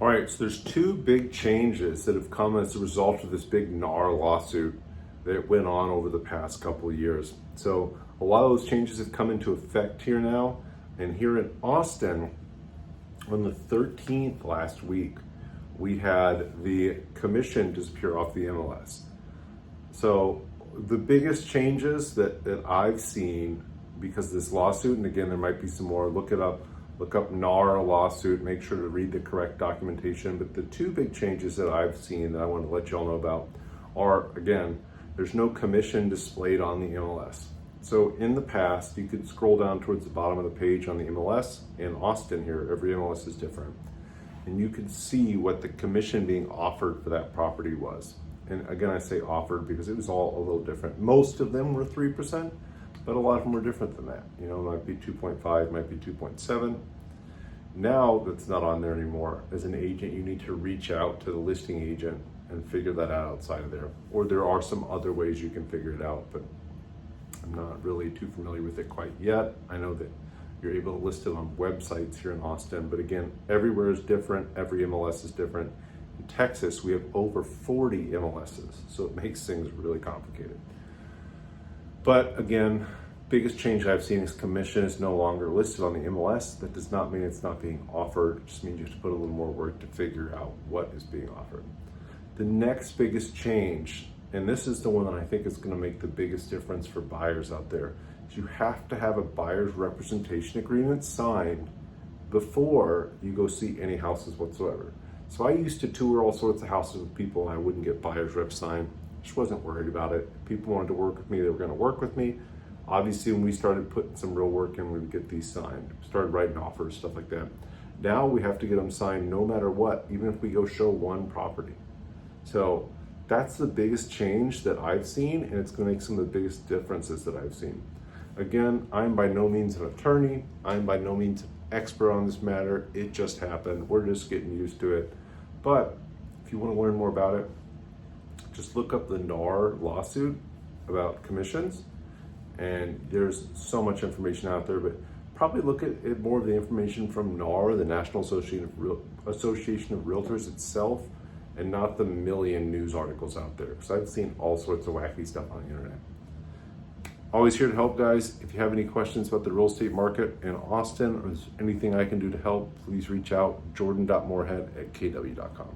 All right, so there's two big changes that have come as a result of this big NAR lawsuit that went on over the past couple of years. So a lot of those changes have come into effect here now. And here in Austin, on the 13th last week, we had the commission disappear off the MLS. So the biggest changes that I've seen because of this lawsuit, and again, there might be some more, look up NAR lawsuit, make sure to read the correct documentation. But the two big changes that I've seen that I want to let y'all know about are, again, there's no commission displayed on the MLS. So in the past, you could scroll down towards the bottom of the page on the MLS. In Austin here, every MLS is different. And you could see what the commission being offered for that property was. And again, I say offered because it was all a little different. Most of them were 3%, but a lot of them were different than that. You know, it might be 2.5, might be 2.7. Now that's not on there anymore. As an agent, you need to reach out to the listing agent and figure that out outside of there. Or there are some other ways you can figure it out, but I'm not really too familiar with it quite yet. I know that you're able to list it on websites here in Austin, but again, everywhere is different. Every MLS is different. In Texas, we have over 40 MLSs, so it makes things really complicated. But again, biggest change I've seen is commission is no longer listed on the MLS. That does not mean it's not being offered. It just means you have to put a little more work to figure out what is being offered. The next biggest change, and this is the one that I think is going to make the biggest difference for buyers out there, is you have to have a buyer's representation agreement signed before you go see any houses whatsoever. So I used to tour all sorts of houses with people and I wouldn't get buyer's rep signed. Just wasn't worried about it. People wanted to work with me, they were going to work with me. Obviously, when we started putting some real work in, we would get these signed, started writing offers, stuff like that. Now we have to get them signed no matter what, even if we go show one property. So that's the biggest change that I've seen, and it's going to make some of the biggest differences that I've seen. Again, I'm by no means an attorney. I'm by no means an expert on this matter. It just happened. We're just getting used to it. But if you want to learn more about it, just look up the NAR lawsuit about commissions. And there's so much information out there, but probably look at more of the information from NAR, the National Association of Realtors itself, and not the million news articles out there. Because I've seen all sorts of wacky stuff on the internet. Always here to help, guys. If you have any questions about the real estate market in Austin or there's anything I can do to help, please reach out, jordan.moorhead@kw.com.